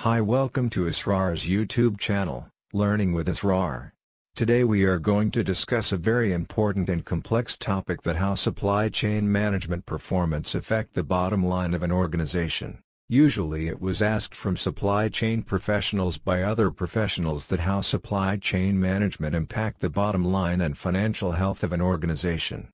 Hi, welcome to ISRAR'S YouTube channel, Learning with ISRAR. Today we are going to discuss a very important and complex topic, that how supply chain management performance affect the bottom line of an organization. Usually it was asked from supply chain professionals by other professionals that how supply chain management impact the bottom line and financial health of an organization.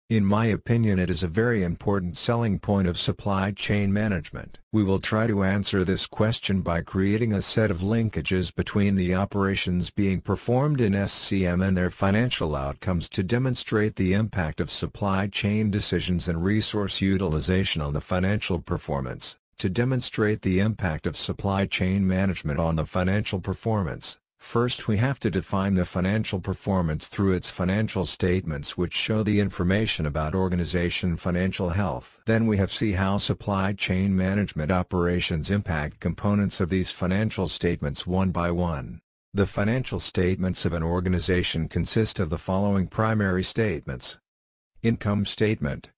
In my opinion, it is a very important selling point of supply chain management. We will try to answer this question by creating a set of linkages between the operations being performed in SCM and their financial outcomes to demonstrate the impact of supply chain decisions and resource utilization on the financial performance, to demonstrate the impact of supply chain management on the financial performance. First, we have to define the financial performance through its financial statements, which show the information about organization financial health. Then we have to see how supply chain management operations impact components of these financial statements one by one. The financial statements of an organization consist of the following primary statements: income statement,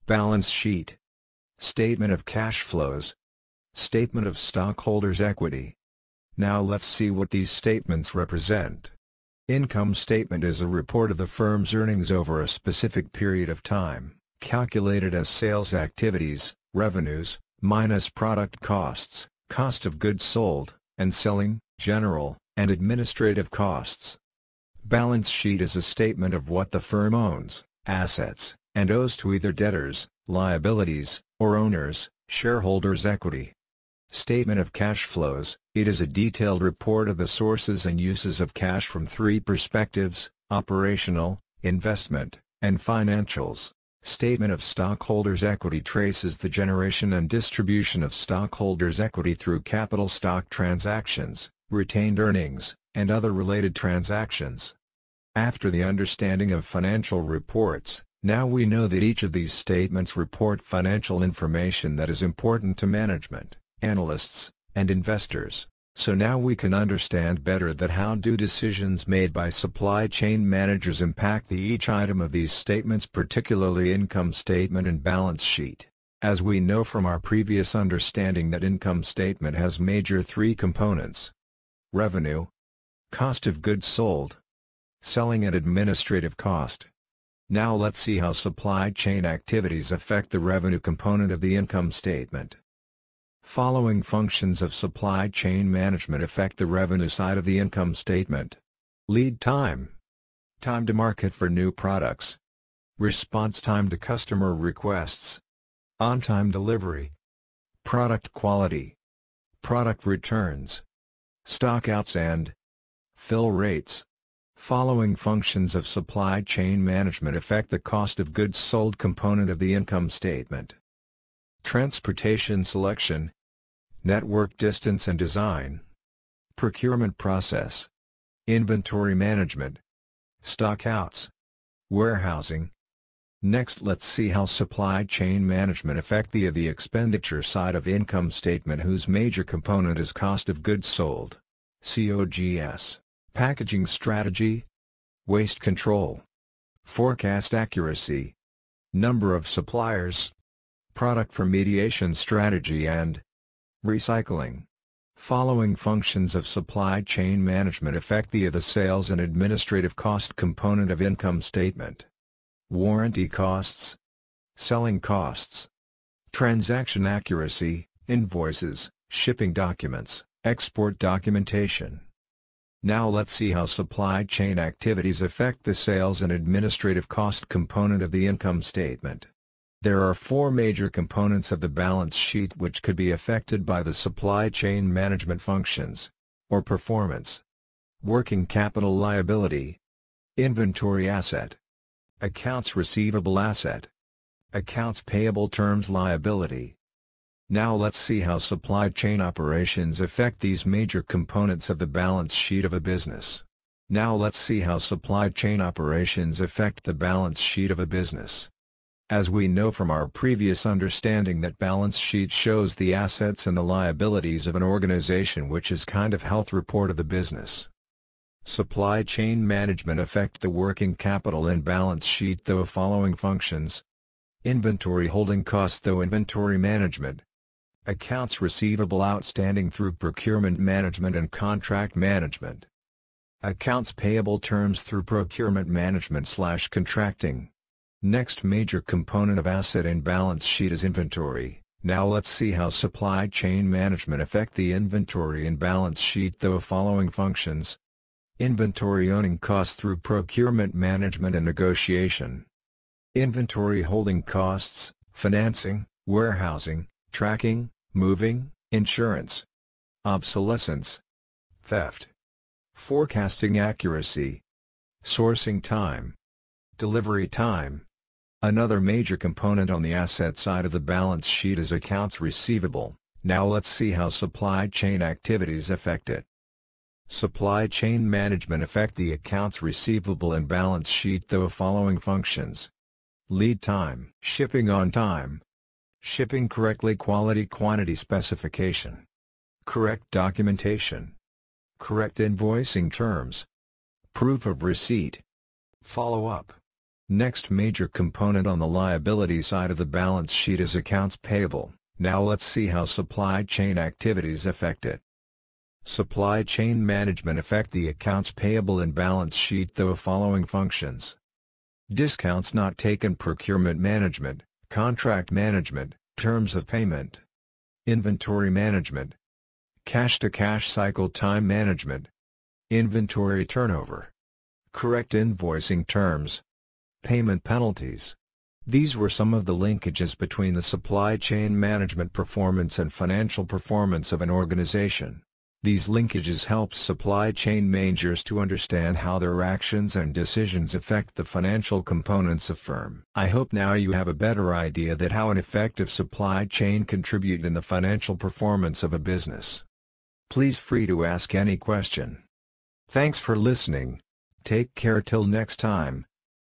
balance sheet, statement of cash flows, statement of stockholders' equity. Now let's see what these statements represent. Income statement is a report of the firm's earnings over a specific period of time, calculated as sales activities, revenues, minus product costs, cost of goods sold, and selling, general, and administrative costs. Balance sheet is a statement of what the firm owns, assets, and owes to either debtors, liabilities, or owners, shareholders' equity. Statement of cash flows, it is a detailed report of the sources and uses of cash from three perspectives: operational, investment, and financials. Statement of stockholders' equity traces the generation and distribution of stockholders' equity through capital stock transactions, retained earnings, and other related transactions. After the understanding of financial reports, now we know that each of these statements report financial information that is important to management, analysts, and investors. So now we can understand better that how do decisions made by supply chain managers impact each item of these statements, particularly income statement and balance sheet. As we know from our previous understanding that income statement has major three components: revenue, cost of goods sold, selling and administrative cost. Now let's see how supply chain activities affect the revenue component of the income statement. Following functions of supply chain management affect the revenue side of the income statement: lead time, time to market for new products, response time to customer requests, on-time delivery, product quality, product returns, stockouts, and fill rates. Following functions of supply chain management affect the cost of goods sold component of the income statement: transportation selection, network distance and design, procurement process, inventory management, stockouts, warehousing. Next, let's see how supply chain management affect the expenditure side of income statement, whose major component is cost of goods sold, COGS, packaging strategy, waste control, forecast accuracy, number of suppliers, product remediation strategy, and recycling. Following functions of supply chain management affect the sales and administrative cost component of income statement: warranty costs, selling costs, transaction accuracy, invoices, shipping documents, export documentation. Now let's see how supply chain activities affect the sales and administrative cost component of the income statement. There are four major components of the balance sheet which could be affected by the supply chain management functions, or performance: working capital liability, inventory asset, accounts receivable asset, accounts payable terms liability. Now let's see how supply chain operations affect these major components of the balance sheet of a business. Now let's see how supply chain operations affect the balance sheet of a business. As we know from our previous understanding that balance sheet shows the assets and the liabilities of an organization, which is kind of health report of the business. Supply chain management affect the working capital and balance sheet through following functions: inventory holding cost through inventory management, Accounts receivable outstanding through procurement management and contract management. Accounts payable terms through procurement management/contracting. Next major component of asset and balance sheet is inventory. Now let's see how supply chain management affect the inventory and balance sheet through the following functions. Inventory owning costs through procurement management and negotiation. Inventory holding costs, financing, warehousing, tracking, moving, insurance. Obsolescence. Theft. Forecasting accuracy. Sourcing time. Delivery time. Another major component on the asset side of the balance sheet is accounts receivable. Now let's see how supply chain activities affect it. Supply chain management affect the accounts receivable and balance sheet through the following functions. Lead time, shipping on time, shipping correctly, quality quantity specification, correct documentation, correct invoicing terms, proof of receipt, follow-up. Next major component on the liability side of the balance sheet is accounts payable. Now let's see how supply chain activities affect it. Supply chain management affect the accounts payable and balance sheet through the following functions. Discounts not taken, procurement management, contract management, terms of payment, inventory management, cash-to-cash cycle time management, inventory turnover, correct invoicing terms, payment penalties. These were some of the linkages between the supply chain management performance and financial performance of an organization. These linkages help supply chain managers to understand how their actions and decisions affect the financial components of firm. I hope now you have a better idea that how an effective supply chain contribute in the financial performance of a business. Please free to ask any question. Thanks for listening. Take care till next time.